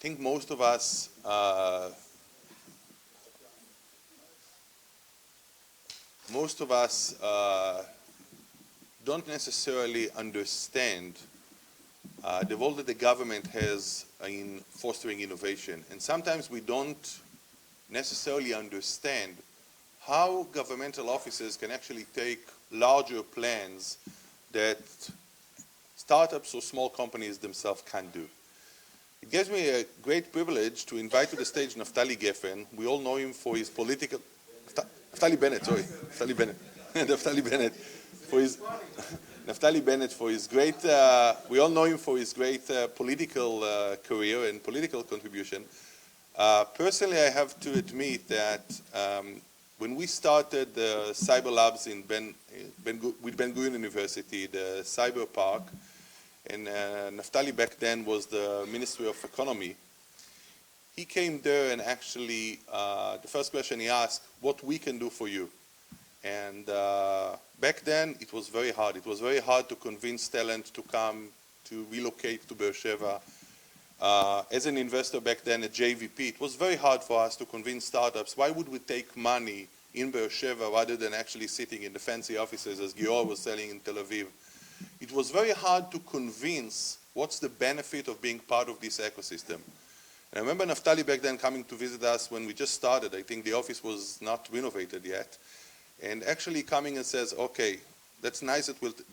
think most of us don't necessarily understand the role that the government has in fostering innovation. And sometimes we don't necessarily understand how governmental offices can actually take larger plans that startups or small companies themselves can't do. It gives me a great privilege to invite to the stage Naftali Geffen. We all know him for his political... Naftali Bennett, Naftali Bennett. Naftali Bennett. Naftali Bennett for his great... we all know him for his great political career and political contribution. Personally, I have to admit that when we started the cyber labs with Ben-Gurion University, the cyber park, and Naftali back then was the Ministry of Economy, he came there and actually, the first question he asked, what we can do for you? And back then, it was very hard. It was very hard to convince talent to come, to relocate to Beersheba. As an investor back then at JVP, it was very hard for us to convince startups, why would we take money in Beersheba rather than actually sitting in the fancy offices as Gior was selling in Tel Aviv? It was very hard to convince what's the benefit of being part of this ecosystem. And I remember Naftali back then coming to visit us when we just started. I think the office was not renovated yet. And actually coming and says, okay, that's nice,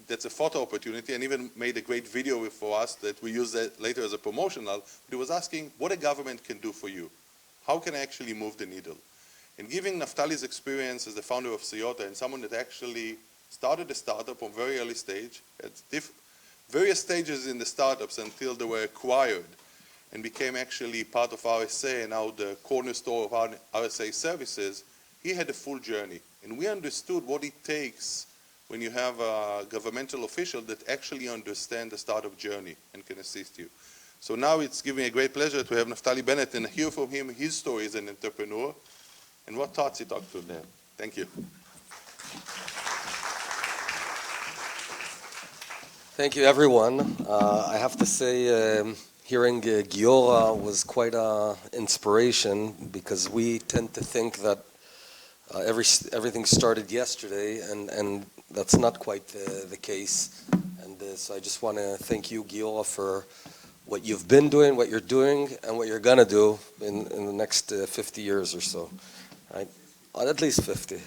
that's a photo opportunity, and even made a great video for us that we use that later as a promotional. But he was asking what a government can do for you. How can I actually move the needle? And giving Naftali's experience as the founder of Siyota and someone that actually started a startup from very early stage, at various stages in the startups until they were acquired and became actually part of RSA and now the cornerstone of our RSA services, he had a full journey. And we understood what it takes when you have a governmental official that actually understands the startup journey and can assist you. So now it's giving me a great pleasure to have Naftali Bennett and hear from him his story as an entrepreneur and what thoughts he talked to them. Thank you. Thank you, everyone. I have to say, hearing Giora was quite an inspiration because we tend to think that everything started yesterday, and that's not quite the case. And so I just want to thank you, Giora, for what you've been doing, what you're doing, and what you're going to do in the next 50 years or so. Right? At least 50.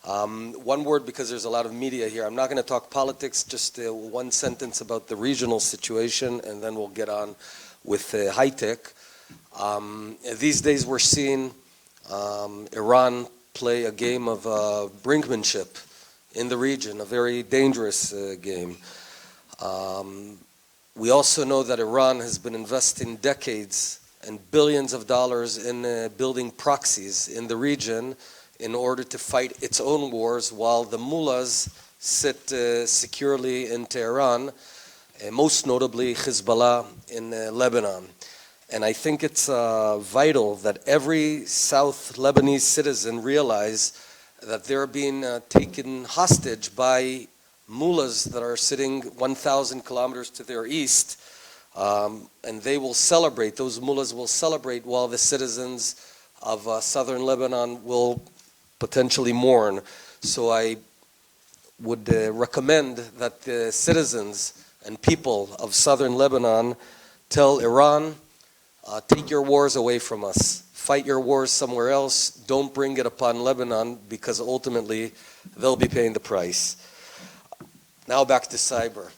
One word, because there's a lot of media here. I'm not going to talk politics, just one sentence about the regional situation, and then we'll get on with high-tech. These days we're seeing Iran play a game of brinkmanship in the region, a very dangerous game. We also know that Iran has been investing decades and billions of dollars in building proxies in the region in order to fight its own wars while the mullahs sit securely in Tehran, most notably Hezbollah in Lebanon. And I think it's vital that every South Lebanese citizen realize that they're being taken hostage by mullahs that are sitting 1,000 kilometers to their east, and they will celebrate, those mullahs will celebrate while the citizens of southern Lebanon will potentially mourn. So I would recommend that the citizens and people of southern Lebanon tell Iran, take your wars away from us. Fight your wars somewhere else. Don't bring it upon Lebanon because ultimately they'll be paying the price. Now back to cyber.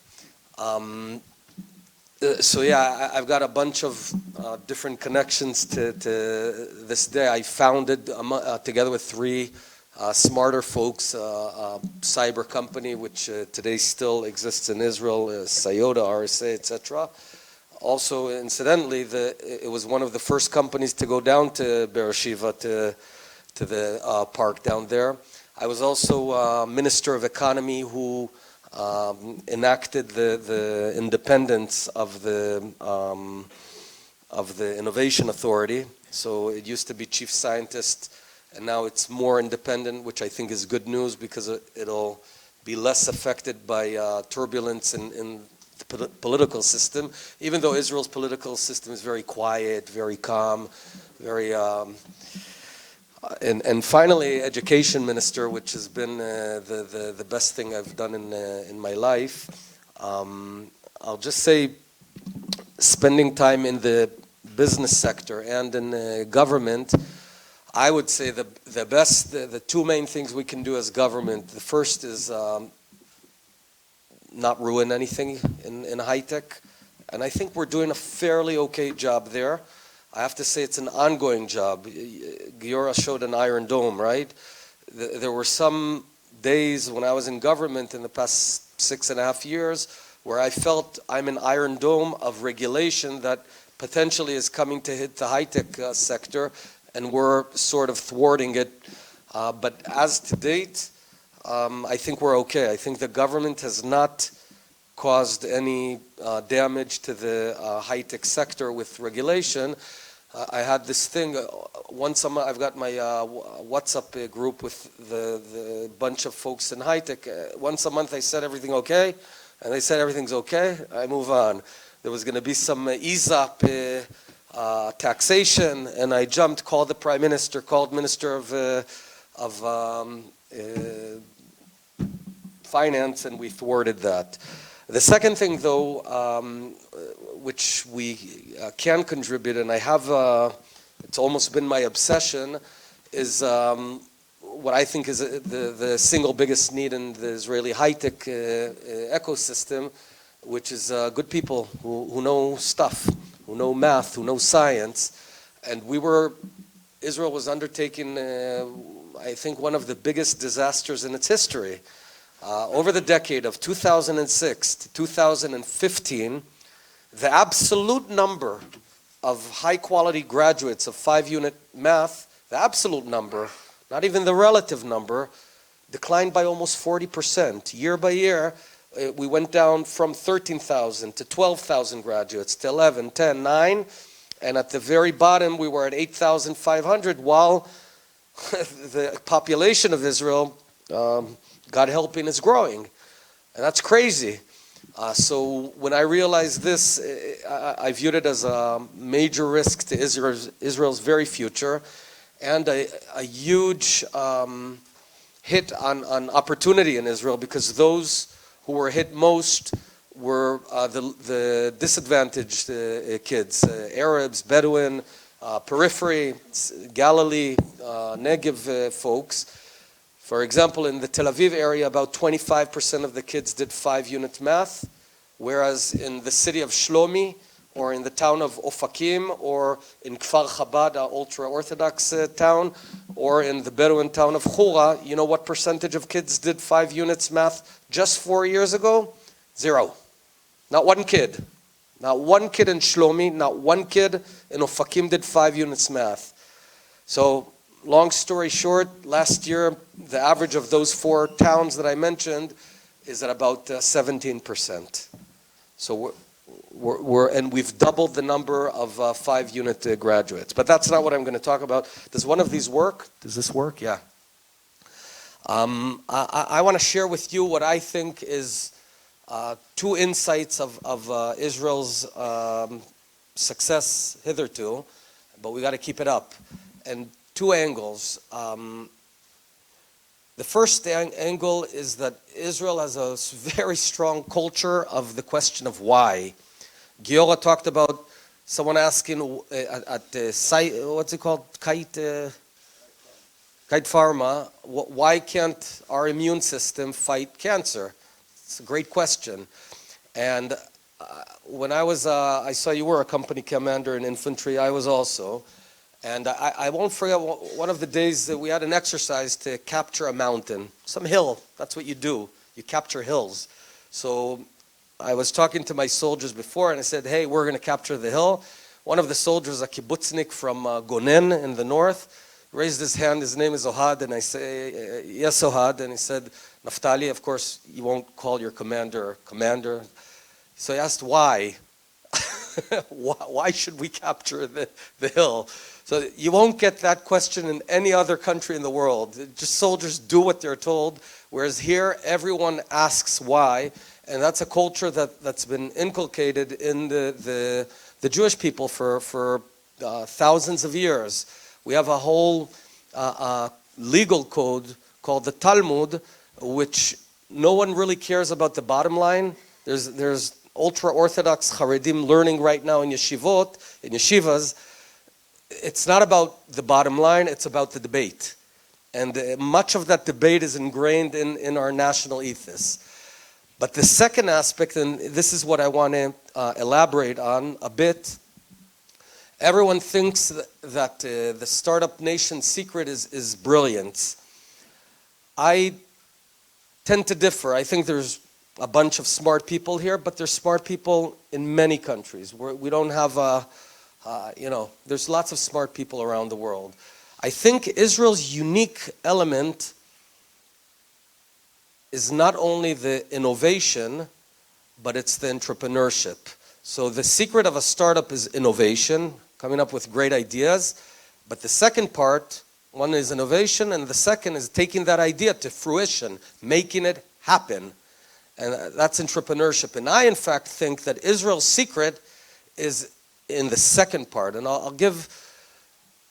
So yeah, I've got a bunch of different connections to this day. I founded, together with three smarter folks, a cyber company which today still exists in Israel, Siyota, RSA, etc. Also, incidentally, it was one of the first companies to go down to Beersheba, to the park down there. I was also Minister of Economy who enacted the independence of the Innovation Authority. So it used to be chief scientist, and now it's more independent, which I think is good news because it'll be less affected by turbulence in the political system, even though Israel's political system is very quiet, very calm, very... And finally, education minister, which has been the best thing I've done in my life. I'll just say, spending time in the business sector and in government, I would say the two main things we can do as government. The first is not ruin anything in high tech, and I think we're doing a fairly okay job there. I have to say it's an ongoing job. Giora showed an Iron Dome, right? There were some days when I was in government in the past 6.5 years where I felt I'm an Iron Dome of regulation that potentially is coming to hit the high-tech sector, and we're sort of thwarting it. But as to date, I think we're okay. I think the government has not caused any damage to the high-tech sector with regulation. I had this thing, once a month, I've got my WhatsApp group with the bunch of folks in high-tech. Once a month I said, everything okay? And they said, everything's okay, I move on. There was going to be some ESOP taxation, and I jumped, called the Prime Minister, called Minister of Finance, and we thwarted that. The second thing, though, which we can contribute, and I have, it's almost been my obsession, is what I think is the single biggest need in the Israeli high-tech ecosystem, which is good people who know stuff, who know math, who know science. And Israel was undertaking, I think, one of the biggest disasters in its history. Over the decade of 2006 to 2015, the absolute number of high-quality graduates of 5-unit math, the absolute number, not even the relative number, declined by almost 40%. Year by year, we went down from 13,000 to 12,000 graduates, to 11, 10, 9, and at the very bottom, we were at 8,500, while the population of Israel, God helping, is growing. And that's crazy. So when I realized this, I viewed it as a major risk to Israel's very future, and a huge hit on opportunity in Israel, because those who were hit most were the disadvantaged kids, Arabs, Bedouin, periphery, Galilee, Negev folks. For example, in the Tel Aviv area, about 25% of the kids did 5-unit math, whereas in the city of Shlomi, or in the town of Ofakim, or in Kfar Chabad, an ultra-Orthodox town, or in the Bedouin town of Chura, you know what percentage of kids did 5 units math just 4 years ago? 0. Not one kid. Not one kid in Shlomi, not one kid in Ofakim did 5 units math. So, long story short, last year, the average of those 4 towns that I mentioned is at about 17%. So we've doubled the number of 5-unit graduates. But that's not what I'm going to talk about. Does one of these work? Does this work? Yeah. I want to share with you what I think is 2 insights of Israel's success hitherto, but we got to keep it up. And 2 angles. The first angle is that Israel has a very strong culture of the question of why. Giora talked about someone asking at the site, what's it called? Kite Pharma, why can't our immune system fight cancer? It's a great question. And when I saw you were a company commander in infantry, I was also. And I won't forget one of the days that we had an exercise to capture a mountain, some hill. That's what you do. You capture hills. So I was talking to my soldiers before, and I said, hey, we're going to capture the hill. One of the soldiers, a kibbutznik from Gonen in the north, raised his hand. His name is Ohad, and I say, yes, Ohad. And he said, Naftali, of course, you won't call your commander commander. So he asked, why? Why should we capture the hill? So you won't get that question in any other country in the world. Just soldiers do what they're told, whereas here everyone asks why. And that's a culture that's been inculcated in the Jewish people for thousands of years. We have a whole legal code called the Talmud, which no one really cares about the bottom line. There's ultra-Orthodox Haredim learning right now in yeshivas. It's not about the bottom line, it's about the debate. And much of that debate is ingrained in our national ethos. But the second aspect, and this is what I want to elaborate on a bit, everyone thinks that the startup nation secret is brilliance. I tend to differ. I think there's a bunch of smart people here, but there's smart people in many countries. We don't have there's lots of smart people around the world. I think Israel's unique element is not only the innovation, but it's the entrepreneurship. So the secret of a startup is innovation, coming up with great ideas. But the second part, one is innovation, and the second is taking that idea to fruition, making it happen. And that's entrepreneurship. And I, in fact, think that Israel's secret is in the second part. And I'll give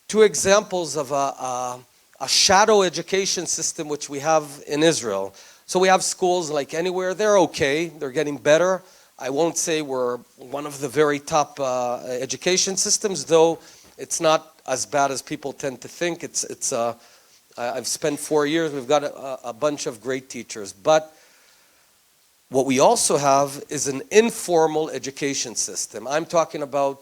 two examples of a shadow education system which we have in Israel. So we have schools like anywhere. They're okay. They're getting better. I won't say we're one of the very top education systems, though it's not as bad as people tend to think. I've spent 4 years. We've got a bunch of great teachers. But what we also have is an informal education system. I'm talking about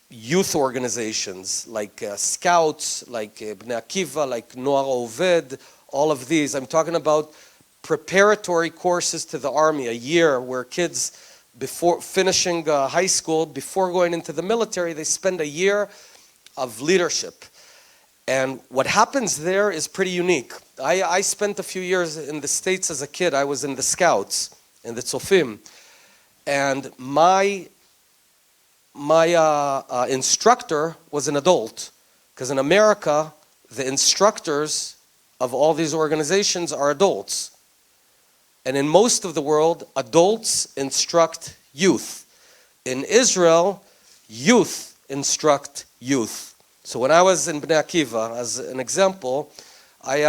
youth organizations like Scouts, like Bnei Akiva, like Noar Oved, all of these. I'm talking about preparatory courses to the army, a year where kids, before finishing high school, before going into the military, they spend a year of leadership. And what happens there is pretty unique. I spent a few years in the States as a kid. I was in the Scouts, in the Tzofim. And my instructor was an adult. Because in America, the instructors of all these organizations are adults. And in most of the world, adults instruct youth. In Israel, youth instruct youth. So when I was in Bnei Akiva, as an example, I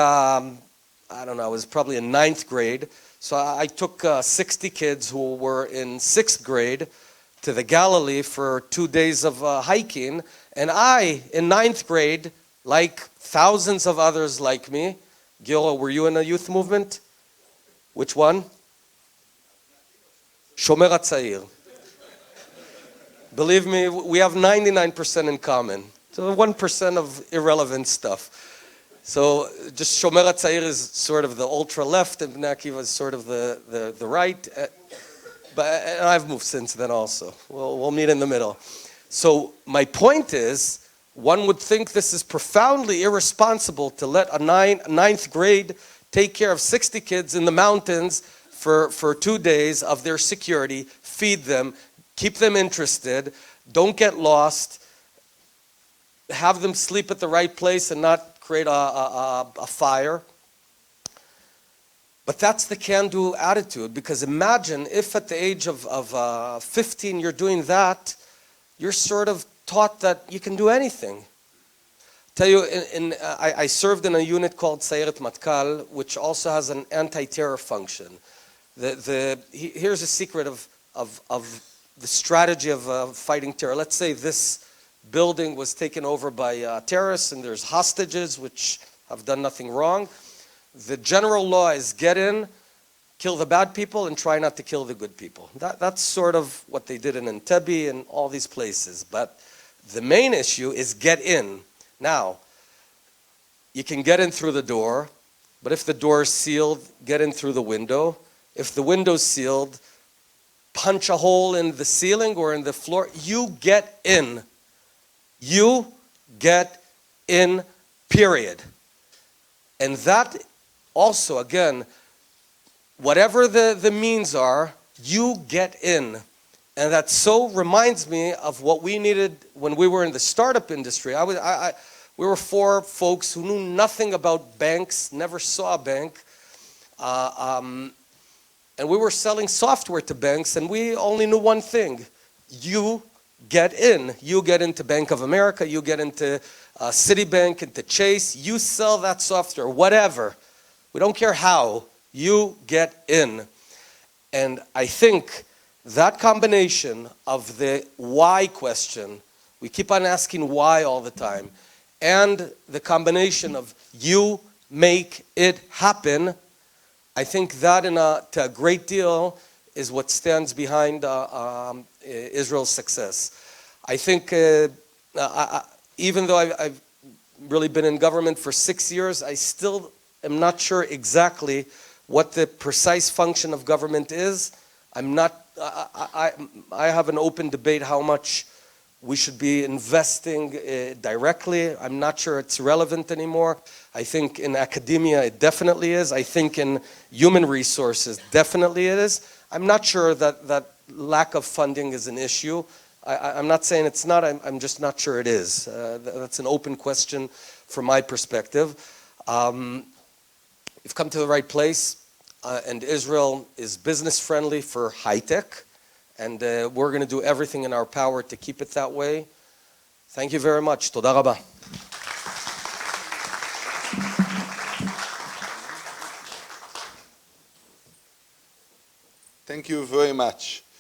don't know, I was probably in 9th grade. So I took 60 kids who were in 6th grade to the Galilee for 2 days of hiking. And I, in 9th grade, like thousands of others like me, Gil, were you in a youth movement? Which one? Shomer HaTzair. Believe me, we have 99% in common. So 1% of irrelevant stuff. So just Shomer HaTzair is sort of the ultra-left, and Bnei Akiva is sort of the right. And I've moved since then also. We'll meet in the middle. So my point is, one would think this is profoundly irresponsible to let a 9th grade take care of 60 kids in the mountains for 2 days of their security, feed them, keep them interested, don't get lost, have them sleep at the right place and not create a fire. But that's the can-do attitude, because imagine if at the age of 15 you're doing that, you're sort of taught that you can do anything. Tell you, I served in a unit called Sayeret Matkal, which also has an anti-terror function. Here's a secret of the strategy of fighting terror. Let's say this building was taken over by terrorists and there's hostages which have done nothing wrong. The general law is get in, kill the bad people, and try not to kill the good people. That's sort of what they did in Entebbe and all these places. But the main issue is get in. Now, you can get in through the door, but if the door is sealed, get in through the window. If the window's sealed, punch a hole in the ceiling or in the floor. You get in. You get in, period. And that also, again, whatever the means are, you get in. And that so reminds me of what we needed when we were in the startup industry. We were 4 folks who knew nothing about banks, never saw a bank. and we were selling software to banks, and we only knew one thing: you get in. You get into Bank of America, you get into Citibank, into Chase, you sell that software, whatever. We don't care how, you get in. And I think that combination of the why question, we keep on asking why all the time, and the combination of you make it happen, I think that to a great deal is what stands behind Israel's success. I think even though I've really been in government for 6 years, I still am not sure exactly what the precise function of government is. I have an open debate how much we should be investing directly. I'm not sure it's relevant anymore. I think in academia it definitely is. I think in human resources definitely it is. I'm not sure that lack of funding is an issue. I'm not saying it's not, I'm just not sure it is. That's an open question from my perspective. You've come to the right place, and Israel is business friendly for high tech, and we're going to do everything in our power to keep it that way. Thank you very much. Toda rabba. Thank you very much.